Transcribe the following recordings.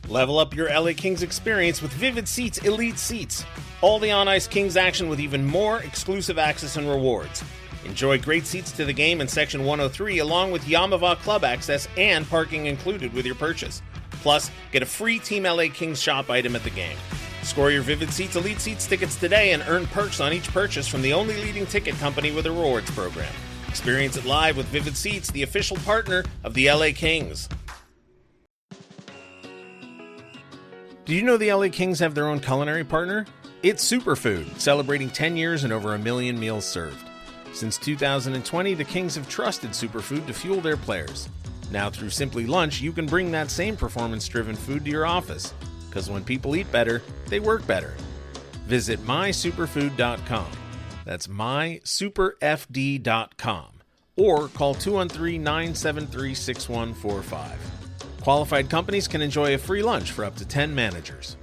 Level up your LA Kings experience with Vivid Seats Elite Seats. All the on-ice Kings action with even more exclusive access and rewards. Enjoy great seats to the game in Section 103 along with Yamava Club access and parking included with your purchase. Plus, get a free Team LA Kings shop item at the game. Score your Vivid Seats Elite Seats tickets today and earn perks on each purchase from the only leading ticket company with a rewards program. Experience it live with Vivid Seats, the official partner of the LA Kings. Do you know the LA Kings have their own culinary partner? It's Superfood, celebrating 10 years and over 1 million meals served. Since 2020, the Kings have trusted Superfood to fuel their players. Now through Simply Lunch, you can bring that same performance-driven food to your office. Because when people eat better, they work better. Visit mysuperfood.com. That's mysuperfd.com. Or call 213-973-6145. Qualified companies can enjoy a free lunch for up to 10 managers.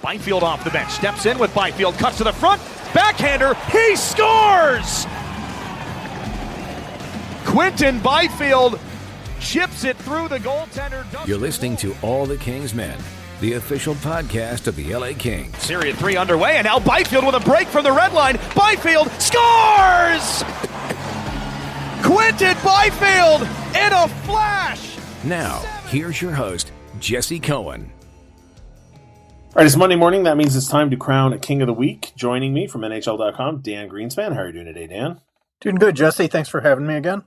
Byfield off the bench, steps in with Byfield, cuts to the front, backhander, he scores! Quinton Byfield chips it through the goaltender. You're listening to All the Kings Men, the official podcast of the LA Kings. Series 3 underway, and now Byfield with a break from the red line. Byfield scores! Quinton Byfield in a flash! Now, here's your host, Jesse Cohen. All right, it's Monday morning. That means it's time to crown a King of the Week. Joining me from NHL.com, Dan Greenspan. How are you doing today, Dan? Doing good, Jesse. Thanks for having me again.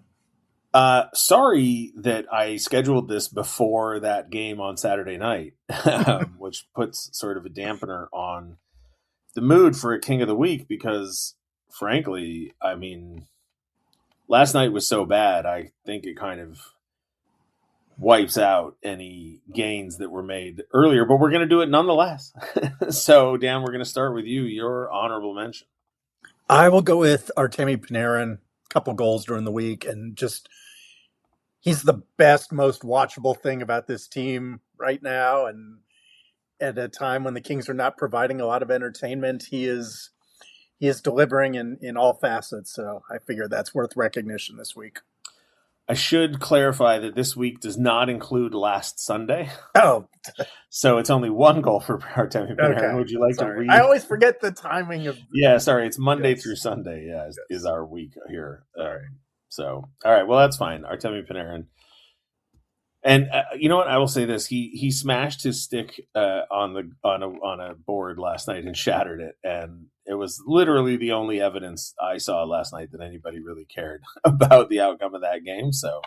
Sorry that I scheduled this before that game on Saturday night, which puts sort of a dampener on the mood for a King of the Week because, frankly, I mean, last night was so bad, I think it kind of wipes out any gains that were made earlier, but we're going to do it nonetheless. So, Dan, we're going to start with you, your honorable mention. I will go with Artemi Panarin, a couple goals during the week, and just he's the best, most watchable thing about this team right now. And at a time when the Kings are not providing a lot of entertainment, he is delivering in all facets. So I figure that's worth recognition this week. I should clarify that this week does not include last Sunday. Oh. So it's only one goal for Artemi Panarin. Okay. Would you like to read? I always forget the timing of... Yeah, sorry. It's Monday through Sunday, is our week here. All right. So, all right. Well, that's fine. Artemi Panarin. And you know what? I will say this. He smashed his stick on a board last night and shattered it. And it was literally the only evidence I saw last night that anybody really cared about the outcome of that game. So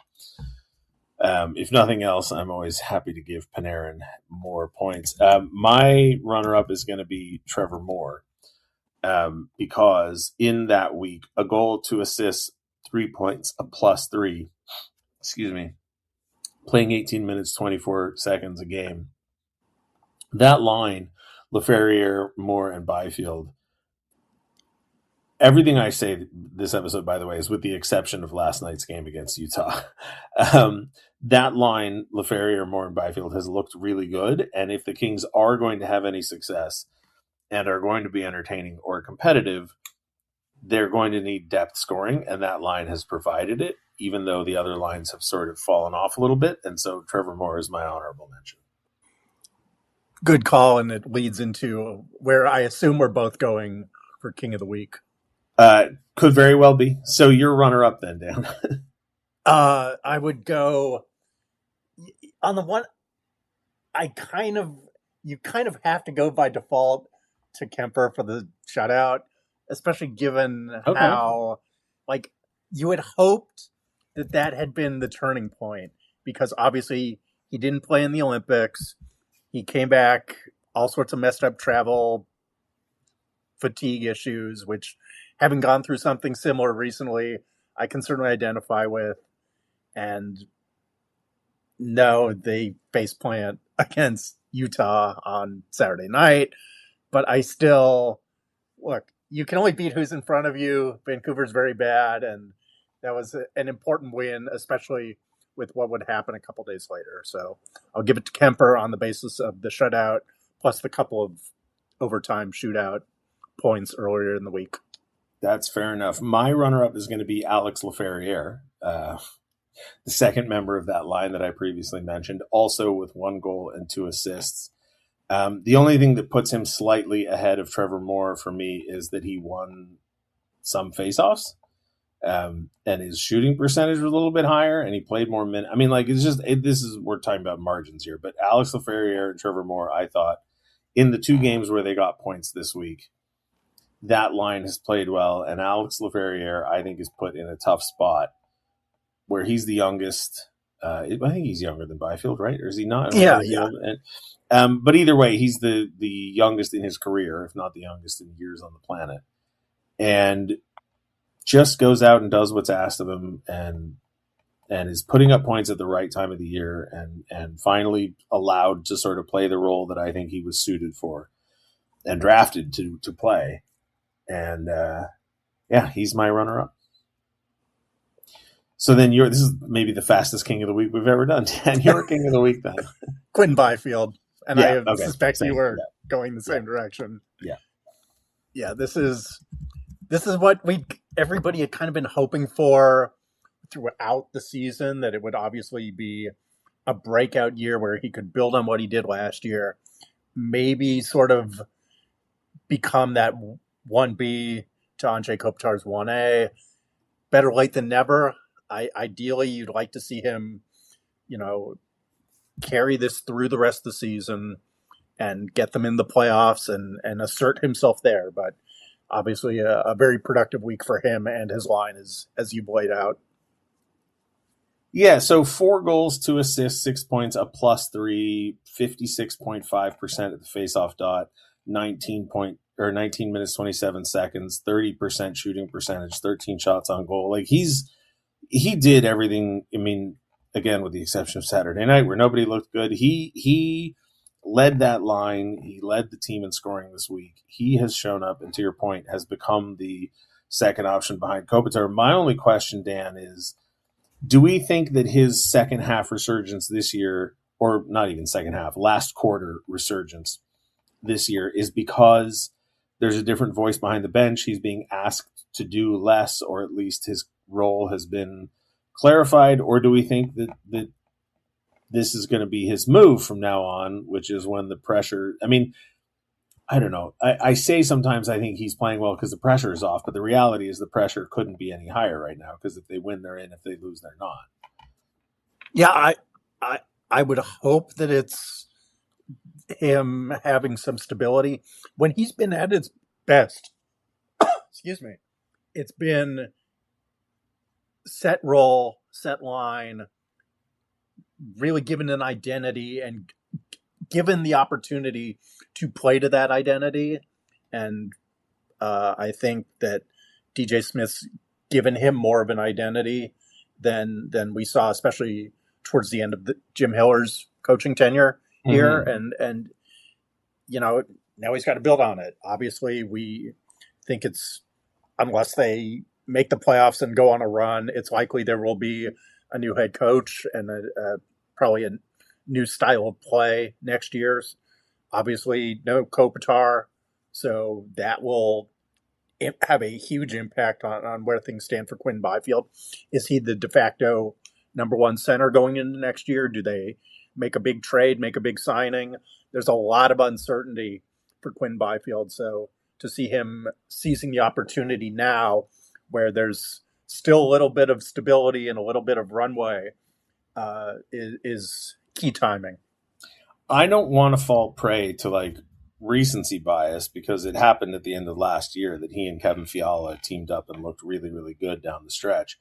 if nothing else, I'm always happy to give Panarin more points. My runner-up is going to be Trevor Moore because in that week, a goal, 2 assists, 3 points, a +3, playing 18 minutes, 24 seconds a game. That line, Laferriere, Moore, and Byfield, everything I say this episode, by the way, is with the exception of last night's game against Utah. That line, Laferriere, Moore, and Byfield, has looked really good. And if the Kings are going to have any success and are going to be entertaining or competitive, they're going to need depth scoring, and that line has provided it, even though the other lines have sort of fallen off a little bit. And so Trevor Moore is my honorable mention. Good call, and it leads into where I assume we're both going for King of the Week. Could very well be. So you're runner-up then, Dan. I would go on the one. You kind of have to go by default to Kemper for the shutout, especially given how, you had hoped that had been the turning point because obviously he didn't play in the Olympics. He came back, all sorts of messed up travel, fatigue issues, which, having gone through something similar recently, I can certainly identify with. And no, they face plant against Utah on Saturday night. But I still, look, you can only beat who's in front of you. Vancouver's very bad, and that was an important win, especially with what would happen a couple days later. So I'll give it to Kemper on the basis of the shutout, plus the couple of overtime shootout points earlier in the week. That's fair enough. My runner-up is going to be Alex Laferriere. the second member of that line that I previously mentioned, also with 1 goal and 2 assists. The only thing that puts him slightly ahead of Trevor Moore for me is that he won some faceoffs, and his shooting percentage was a little bit higher, and he played more minutes. I mean, like, we're talking about margins here, but Alex Laferriere and Trevor Moore, I thought, in the 2 games where they got points this week, that line has played well, and Alex Laferriere, I think, is put in a tough spot where he's the youngest. I think he's younger than Byfield, right? Or is he not? Yeah. But either way, he's the youngest in his career, if not the youngest in years on the planet, and just goes out and does what's asked of him, and is putting up points at the right time of the year, and finally allowed to sort of play the role that I think he was suited for and drafted to play. And he's my runner-up. So then this is maybe the fastest King of the Week we've ever done. Dan, you're King of the Week then. Quinn Byfield. And I suspect Same. you were going the same direction. Yeah. Yeah, this is what everybody had kind of been hoping for throughout the season, that it would obviously be a breakout year where he could build on what he did last year, maybe sort of become that 1B to Anze Kopitar's 1A. Better late than never. Ideally, you'd like to see him, carry this through the rest of the season and get them in the playoffs and assert himself there. But obviously a very productive week for him and his line, as you laid out. Yeah, so 4 goals, 2 assists, 6 points, a +3, 56.5% at the faceoff dot, 19 minutes, 27 seconds, 30% shooting percentage, 13 shots on goal. Like, he did everything. I mean, again, with the exception of Saturday night where nobody looked good, he led that line. He led the team in scoring this week. He has shown up, and to your point, has become the second option behind Kopitar. My only question, Dan, is, do we think that his second half resurgence this year, or not even second half, last quarter resurgence this year, is because there's a different voice behind the bench? He's being asked to do less, or at least his role has been clarified? Or do we think that this is going to be his move from now on, which is when the pressure, I mean, I don't know. I say sometimes I think he's playing well because the pressure is off, but the reality is the pressure couldn't be any higher right now, because if they win, they're in. If they lose, they're not. Yeah, I would hope that it's him having some stability. When he's been at his best, excuse me, it's been set role, set line, really given an identity and given the opportunity to play to that identity. And I think that DJ Smith's given him more of an identity than we saw, especially towards the end of Jim Hiller's coaching tenure here. And now he's got to build on it. Obviously, we think it's, unless they make the playoffs and go on a run, it's likely there will be a new head coach and probably a new style of play next year. Obviously, no Kopitar, so that will have a huge impact on where things stand for Quinn Byfield. Is he the de facto number 1 center going into next year? Do they make a big trade, make a big signing? There's a lot of uncertainty for Quinn Byfield, so to see him seizing the opportunity now, where there's still a little bit of stability and a little bit of runway, is key timing. I don't want to fall prey to recency bias, because it happened at the end of last year that he and Kevin Fiala teamed up and looked really, really good down the stretch.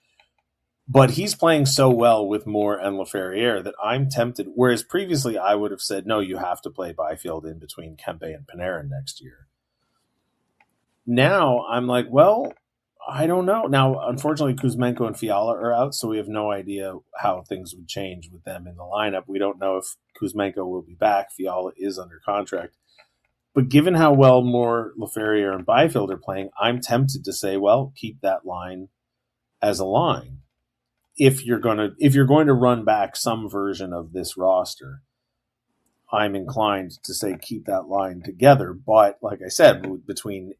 But he's playing so well with Moore and Laferriere that I'm tempted, whereas previously I would have said, no, you have to play Byfield in between Kempe and Panarin next year. Now I'm like, well, I don't know. Now, unfortunately, Kuzmenko and Fiala are out, so we have no idea how things would change with them in the lineup. We don't know if Kuzmenko will be back. Fiala is under contract. But given how well Moore, Laferriere, and Byfield are playing, I'm tempted to say, well, keep that line as a line. If you're going to run back some version of this roster, I'm inclined to say keep that line together. But like I said, between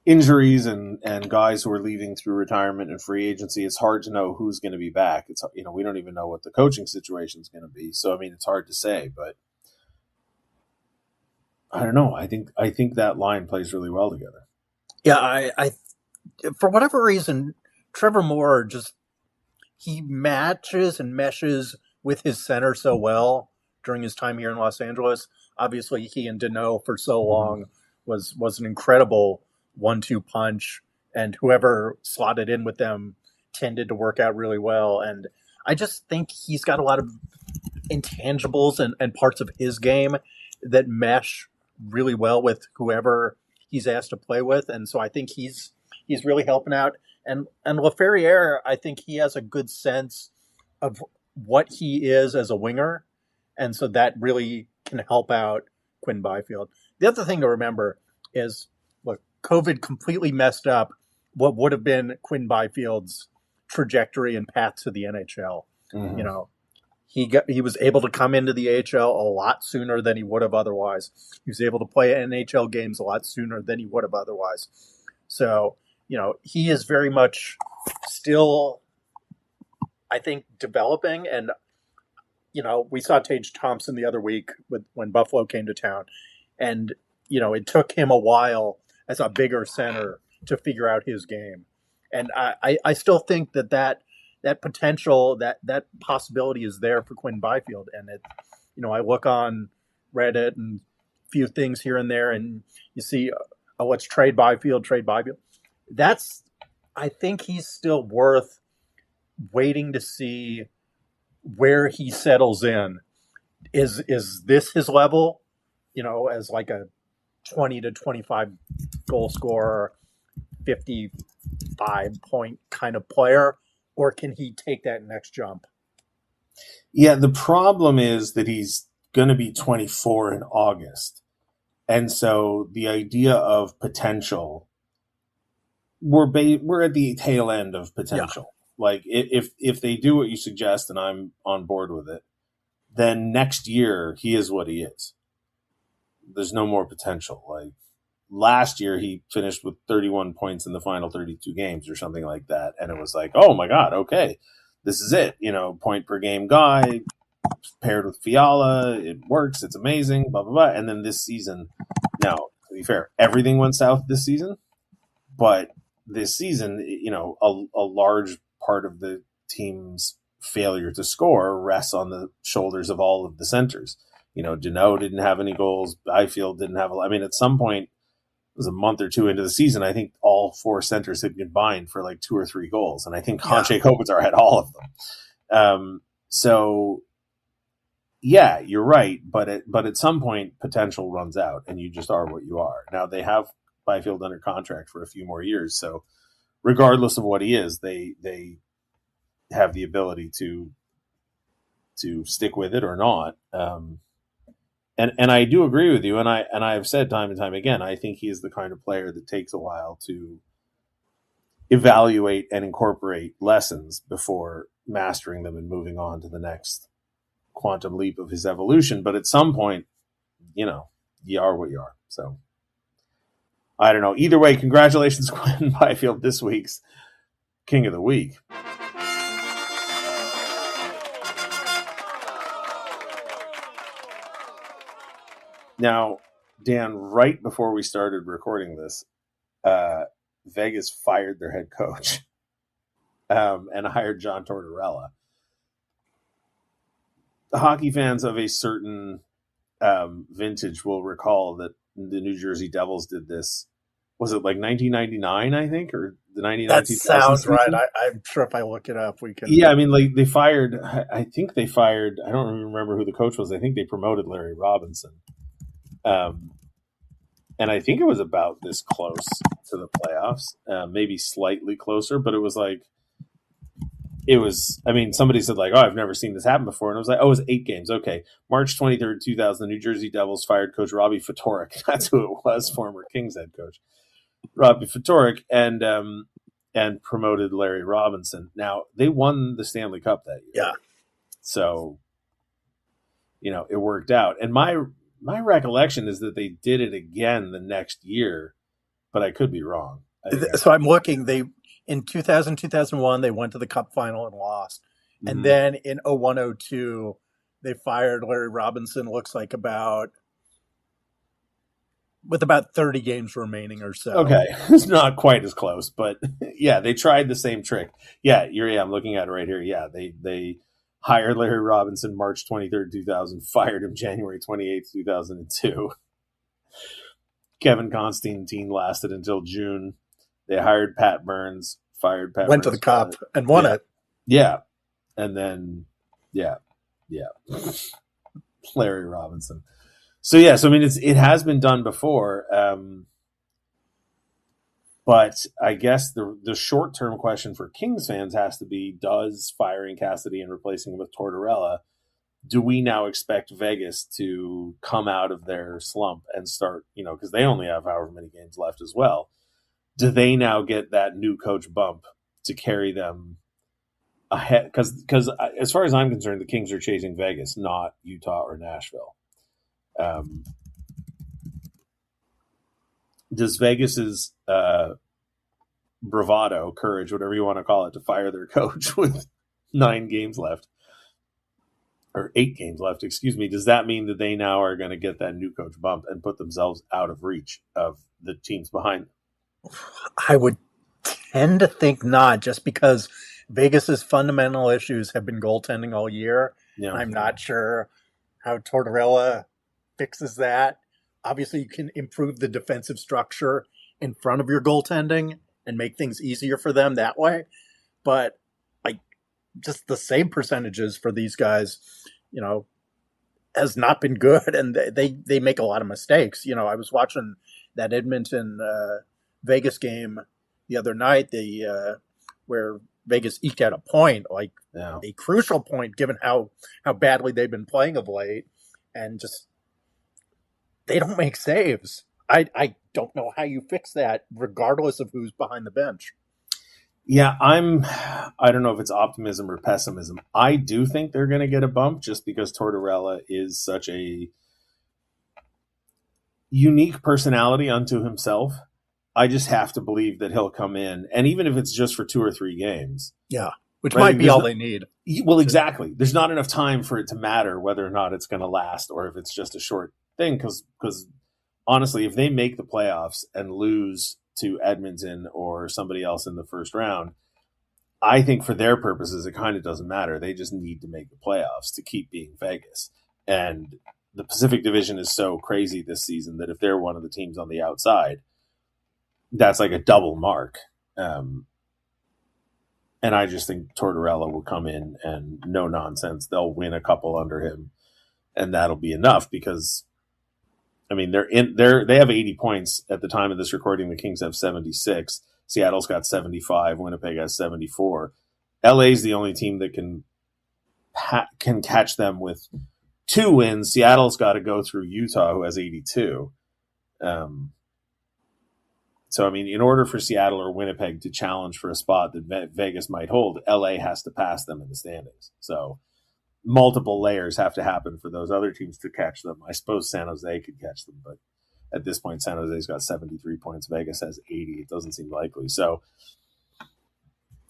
injuries and guys who are leaving through retirement and free agency, it's hard to know who's going to be back. It's, we don't even know what the coaching situation is going to be. So, I mean, it's hard to say, but I don't know. I think that line plays really well together. Yeah, I for whatever reason, Trevor Moore he matches and meshes with his center so well during his time here in Los Angeles. Obviously, he and Deneau for so long was an incredible 1-2 punch, and whoever slotted in with them tended to work out really well. And I just think he's got a lot of intangibles and parts of his game that mesh really well with whoever he's asked to play with. And so I think he's really helping out. And LaFerriere, I think he has a good sense of what he is as a winger. And so that really can help out Quinn Byfield. The other thing to remember is, look, COVID completely messed up what would have been Quinn Byfield's trajectory and path to the NHL. Mm-hmm. You know, he was able to come into the AHL a lot sooner than he would have otherwise. He was able to play NHL games a lot sooner than he would have otherwise. So, he is very much still, I think, developing. And, we saw Tage Thompson the other week when Buffalo came to town. And, it took him a while as a bigger center to figure out his game. And I still think that potential, that possibility is there for Quinn Byfield. And I look on Reddit and a few things here and there, and you see, let's trade Byfield. I think he's still worth waiting to see where he settles in. Is this his level? As like a 20 to 25 goal scorer, 55 point kind of player, or can he take that next jump? Yeah, the problem is that he's going to be 24 in August. And so the idea of potential, we're at the tail end of potential. Yeah. Like if they do what you suggest and I'm on board with it, then next year he is what he is. There's no more potential. Like last year he finished with 31 points in the final 32 games or something like that. And it was like, oh my God, okay, this is it. Point per game guy paired with Fiala. It works. It's amazing, blah, blah, blah. And then this season, now, to be fair, everything went south this season, but this season, a large part of the team's failure to score rests on the shoulders of all of the centers. Deneau didn't have any goals. Byfield didn't have. At some point, it was a month or two into the season, I think all four centers had combined for like 2 or 3 goals. And I think Hanche Kopitar had all of them. So, yeah, you're right. But at some point, potential runs out and you just are what you are. Now, they have Byfield under contract for a few more years. So regardless of what he is, they have the ability to stick with it or not. And I do agree with you. And I've said time and time again, I think he is the kind of player that takes a while to evaluate and incorporate lessons before mastering them and moving on to the next quantum leap of his evolution. But at some point, you are what you are. So I don't know. Either way, congratulations, Quinn Byfield, this week's King of the Week. Now, Dan, right before we started recording this, Vegas fired their head coach and hired John Tortorella. The hockey fans of a certain vintage will recall that the New Jersey Devils did this. Was it like 1999, I think, or the 1999? That sounds right. I'm sure if I look it up, we can. Yeah, they fired. I think they fired. I don't remember who the coach was. I think they promoted Larry Robinson. And I think it was about this close to the playoffs, maybe slightly closer, but it was somebody said like, oh, I've never seen this happen before. And I was like, oh, it was 8 games. Okay. March 23rd, 2000, the New Jersey Devils fired coach Robbie Ftorek. That's who it was, former Kings head coach. Robbie Ftorek, and promoted Larry Robinson. Now, they won the Stanley Cup that year. Yeah. So, it worked out. And my recollection is that they did it again the next year, but I could be wrong. So I'm looking. They in 2000, 2001, they went to the Cup final and lost. Mm-hmm. And then in 01-02, they fired Larry Robinson. Looks like with about 30 games remaining or so. Okay, it's not quite as close, but yeah, they tried the same trick. Yeah, I'm looking at it right here. Yeah, they hired Larry Robinson March 23rd, 2000, fired him January 28th, 2002. Kevin Constantine lasted until June. They hired Pat Burns, fired Pat Went Burns. To the Cup and won it. Yeah, and then, yeah. Larry Robinson. So I mean, it has been done before, but I guess the short term question for Kings fans has to be: does firing Cassidy and replacing him with Tortorella, do we now expect Vegas to come out of their slump and start? Because they only have however many games left as well. Do they now get that new coach bump to carry them ahead? Because as far as I'm concerned, the Kings are chasing Vegas, not Utah or Nashville. Does Vegas's bravado, courage, whatever you want to call it, to fire their coach with 9 games left, or 8 games left, excuse me, does that mean that they now are going to get that new coach bump and put themselves out of reach of the teams behind them? I would tend to think not, just because Vegas's fundamental issues have been goaltending all year. Yeah. I'm not sure how Tortorella fixes that. Obviously, you can improve the defensive structure in front of your goaltending and make things easier for them that way. But just the save percentages for these guys, has not been good, and they make a lot of mistakes. I was watching that Edmonton Vegas game the other night, where Vegas eked out a point, a crucial point, given how badly they've been playing of late, and just they don't make saves. I don't know how you fix that, regardless of who's behind the bench. Yeah, I don't know if it's optimism or pessimism. I do think they're going to get a bump just because Tortorella is such a unique personality unto himself. I just have to believe that he'll come in, and even if it's just for 2 or 3 games. Yeah, which might be all they need. Well, exactly. There's not enough time for it to matter whether or not it's going to last or if it's just a short thing, because honestly, if they make the playoffs and lose to Edmonton or somebody else in the first round, I think for their purposes, it kind of doesn't matter. They just need to make the playoffs to keep being Vegas. And the Pacific Division is so crazy this season that if they're one of the teams on the outside, that's like a double mark. And I just think Tortorella will come in and no nonsense. They'll win a couple under him, and that'll be enough because, I mean, they have 80 points at the time of this recording. The Kings have 76. Seattle's got 75. Winnipeg has 74. LA's the only team that can catch them with 2 wins. Seattle's got to go through Utah, who has 82. So, I mean, in order for Seattle or Winnipeg to challenge for a spot that Vegas might hold, LA has to pass them in the standings. So multiple layers have to happen for those other teams to catch them. I suppose San Jose could catch them, but at this point, San Jose's got 73 points. Vegas has 80. It doesn't seem likely. So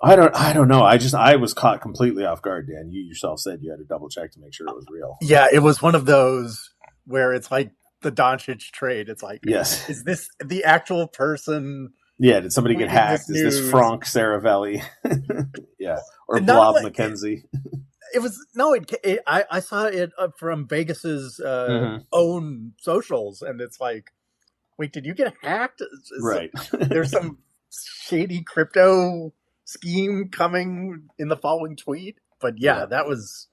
I don't know. I was caught completely off guard, Dan. You yourself said you had to double check to make sure it was real. Yeah, it was one of those where it's like the Doncic trade. It's like, yes, is this the actual person? Yeah, did somebody get hacked? Is this Frank Saravelli? Yeah, or Blob McKenzie? It was I saw it from Vegas's own socials, and it's like, wait, did you get hacked? Right. There's some shady crypto scheme coming in the following tweet, but yeah, that was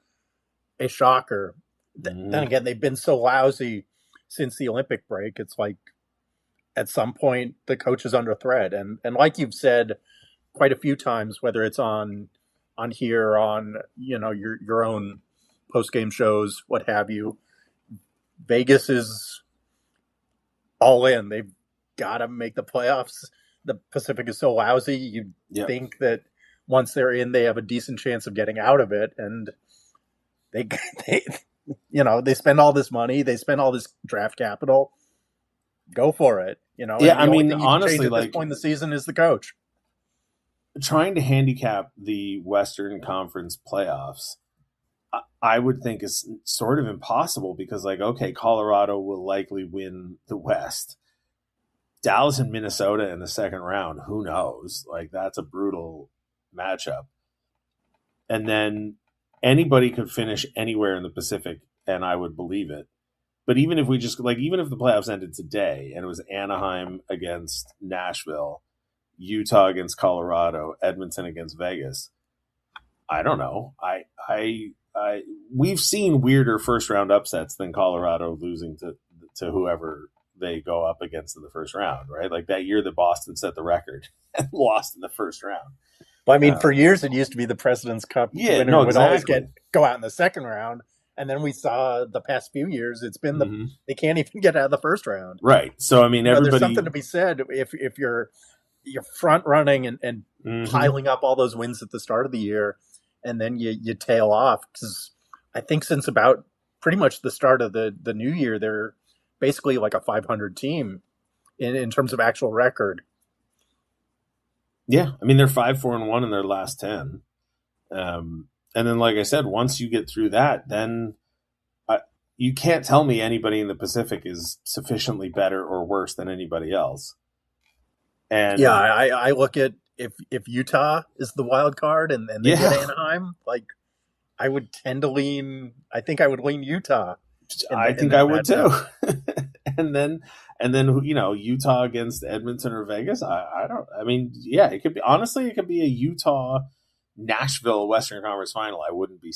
a shocker. Then again, they've been so lousy since the Olympic break. It's like at some point the coach is under threat, and like you've said quite a few times, whether it's on here, on your own post-game shows, what have you, Vegas is all in. They've got to make the playoffs. The Pacific is so lousy. You think that once they're in, they have a decent chance of getting out of it, and they spend all this money, they spend all this draft capital. go for it. You know, Yeah, and I the only mean, thing you can honestly, change at like this point in the season is the coach. trying to handicap the Western Conference playoffs, I would think is sort of impossible because, like, okay, Colorado will likely win the West. Dallas and Minnesota in the second round, who knows? Like, that's a brutal matchup. And then anybody could finish anywhere in the Pacific, and I would believe it. But even if even if the playoffs ended today and it was Anaheim against Nashville, Utah against Colorado, Edmonton against Vegas, I don't know. We've seen weirder first round upsets than Colorado losing to whoever they go up against in the first round, right? Like that year that Boston set the record and lost in the first round. Well, I mean, for years it used to be the President's Cup winner would always go out in the second round, and then we saw the past few years it's been they can't even get out of the first round. Right. So I mean, everybody. There's something to be said if you're front running and piling up all those wins at the start of the year, and then you tail off, because I think since about pretty much the start of the new year, they're basically like a 500 team in terms of actual record. Yeah, I mean they're 5-4-1 in their last 10, and then like I said, once you get through that, then you can't tell me anybody in the Pacific is sufficiently better or worse than anybody else. And yeah, I look at if Utah is the wild card and they get Anaheim, like I would tend to lean. I think I would lean Utah. I think I would too. and then Utah against Edmonton or Vegas. I mean, it could be, honestly, it could be a Utah Nashville Western Conference final. I wouldn't be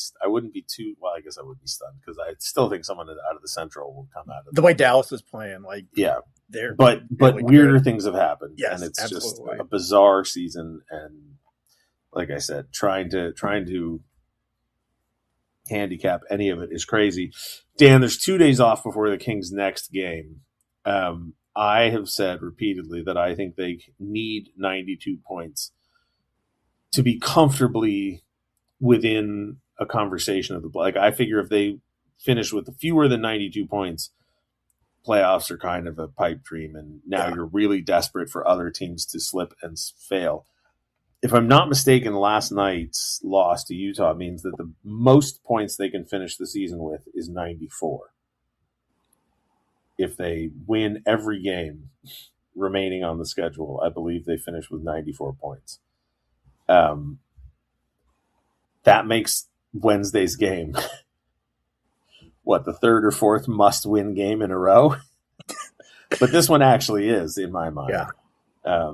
too, well, I guess I would be stunned because I still think someone out of the Central will come out of the way Dallas is playing. Like, yeah, but really weirder good things have happened. Yes, and it's absolutely. just a bizarre season. And like I said, trying to handicap any of it is crazy. Dan, there's 2 days off before the Kings' next game. I have said repeatedly that I think they need 92 points to be comfortably within a conversation of the, like, I figure if they finish with fewer than 92 points, playoffs are kind of a pipe dream, and now you're really desperate for other teams to slip and fail. If I'm not mistaken, last night's loss to Utah means that the most points they can finish the season with is 94. If they win every game remaining on the schedule, I believe they finish with 94 points. That makes Wednesday's game the third or fourth must-win game in a row? But this one actually is, in my mind. Yeah.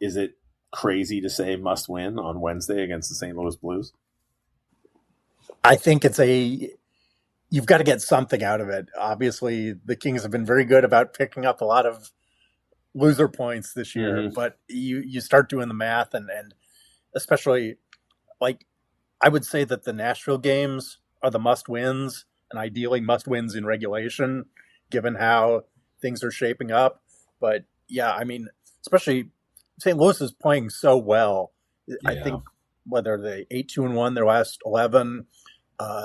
Is it crazy to say must win on Wednesday against the St. Louis Blues? I think you've got to get something out of it. Obviously, the Kings have been very good about picking up a lot of loser points this year, but you start doing the math and especially, like, I would say that the Nashville games are the must wins, and ideally must wins in regulation, given how things are shaping up. But yeah, I mean, especially St. Louis is playing so well. Yeah. I think whether they 8-2-1 their last 11,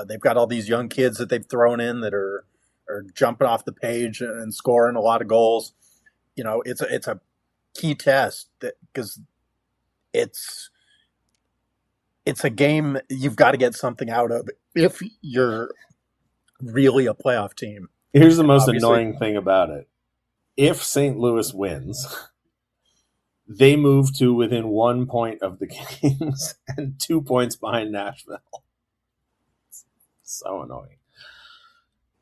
they've got all these young kids that they've thrown in that are jumping off the page and scoring a lot of goals. You know, it's a key test because it's a game you've got to get something out of if you're really a playoff team. Here's the most annoying thing about it. If St. Louis wins, they move to within 1 point of the Kings and 2 points behind Nashville. So annoying.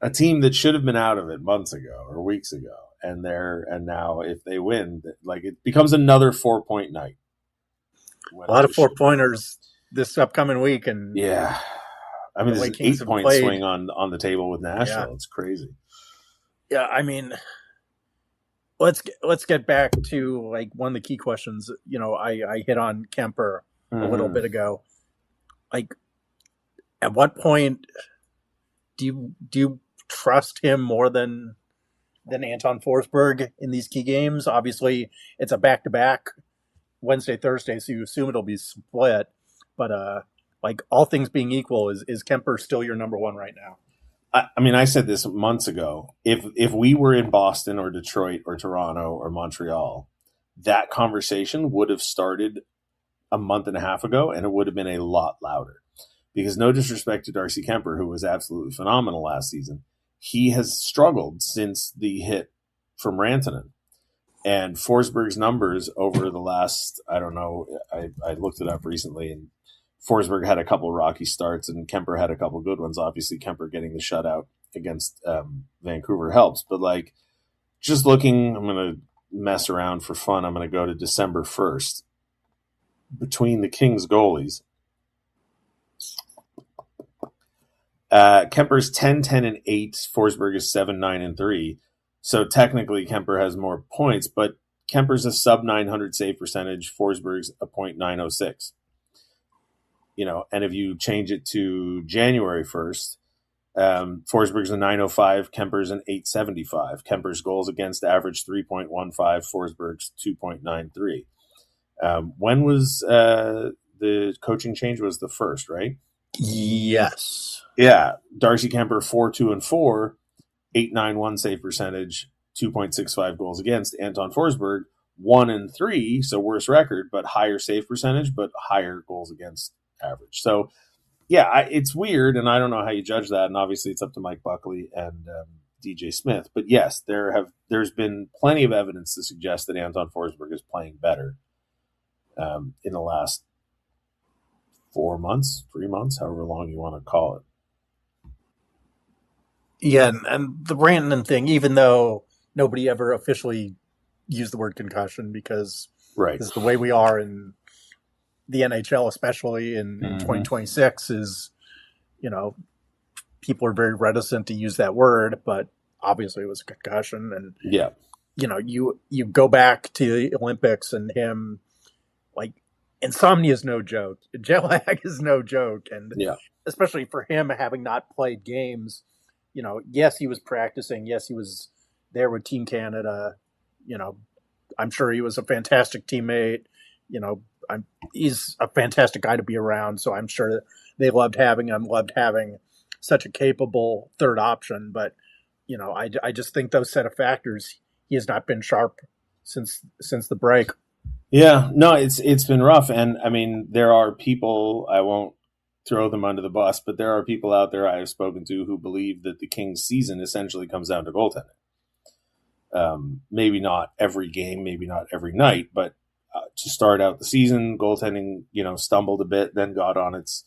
A team that should have been out of it months ago or weeks ago, and now if they win, like, it becomes another 4-point night. A lot of 4-pointers this upcoming week, and yeah, I mean, there's an 8-point swing on the table with Nashville. Yeah. It's crazy. Yeah, I mean, let's get back to, like, one of the key questions. You know, I hit on Kemper a little bit ago. Like, at what point do you trust him more than Anton Forsberg in these key games? Obviously, it's a back-to-back Wednesday, Thursday, so you assume it'll be split. But like, all things being equal, is Kemper still your number one right now? I mean, I said this months ago. If we were in Boston or Detroit or Toronto or Montreal, that conversation would have started a month and a half ago, and it would have been a lot louder. Because no disrespect to Darcy Kemper, who was absolutely phenomenal last season, he has struggled since the hit from Rantanen. And Forsberg's numbers over the last, I don't know, I looked it up recently, and Forsberg had a couple of rocky starts, and Kemper had a couple of good ones. Obviously, Kemper getting the shutout against Vancouver helps. But, like, just looking, I'm going to mess around for fun. I'm going to go to December 1st. Between the Kings goalies, Kemper's 10-10-8. Forsberg is 7-9-3. So technically, Kemper has more points, but Kemper's a sub 900 save percentage. Forsberg's a .906. You know, and if you change it to January 1st, Forsberg's a 905. Kemper's an 875. Kemper's goals against average 3.15. Forsberg's 2.93. When was the coaching change? Was the first, right? Yes. Yeah. Darcy Kemper 4-2-4, 891 save percentage, 2.65 goals against. Anton Forsberg 1-3, so worse record, but higher save percentage, but higher goals against average. So yeah, it's weird, and I don't know how you judge that. And obviously, it's up to Mike Buckley and DJ Smith. But yes, there's been plenty of evidence to suggest that Anton Forsberg is playing better in the last 4 months, 3 months, however long you want to call it. Yeah, and the Rantanen thing, even though nobody ever officially used the word concussion, because right, the way we are in the NHL, especially in 2026, is, you know, people are very reticent to use that word, but obviously it was a concussion. And, yeah, you know, you go back to the Olympics and him, like, insomnia is no joke. Jet lag is no joke. And especially for him having not played games, you know, yes, he was practicing. Yes, he was there with Team Canada. You know, I'm sure he was a fantastic teammate. You know, he's a fantastic guy to be around. So I'm sure that they loved having him, loved having such a capable third option. But, you know, I just think those set of factors, he has not been sharp since the break. Yeah, no, it's been rough. And I mean, there are people, I won't throw them under the bus, but there are people out there I have spoken to who believe that the Kings season essentially comes down to goaltending. Maybe not every game, maybe not every night, but to start out the season, goaltending, you know, stumbled a bit, then got on its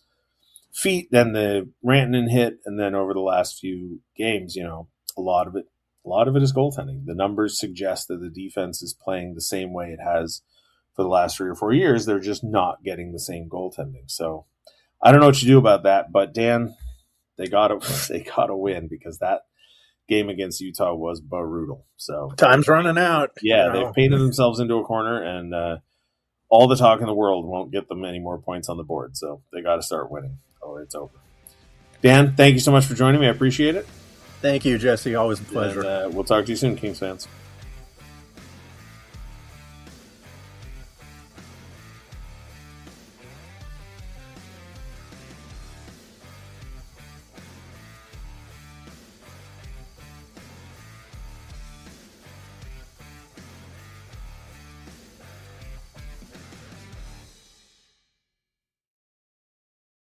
feet, then the Rantanen hit, and then over the last few games, you know, a lot of it is goaltending. The numbers suggest that the defense is playing the same way it has for the last 3 or 4 years. They're just not getting the same goaltending. So I don't know what you do about that, but Dan, they got to win, because that game against Utah was brutal. So time's running out. Yeah, they've painted themselves into a corner, and all the talk in the world won't get them any more points on the board. So they got to start winning, or it's over. Dan, thank you so much for joining me. I appreciate it. Thank you, Jesse. Always a pleasure. And, we'll talk to you soon, Kings fans.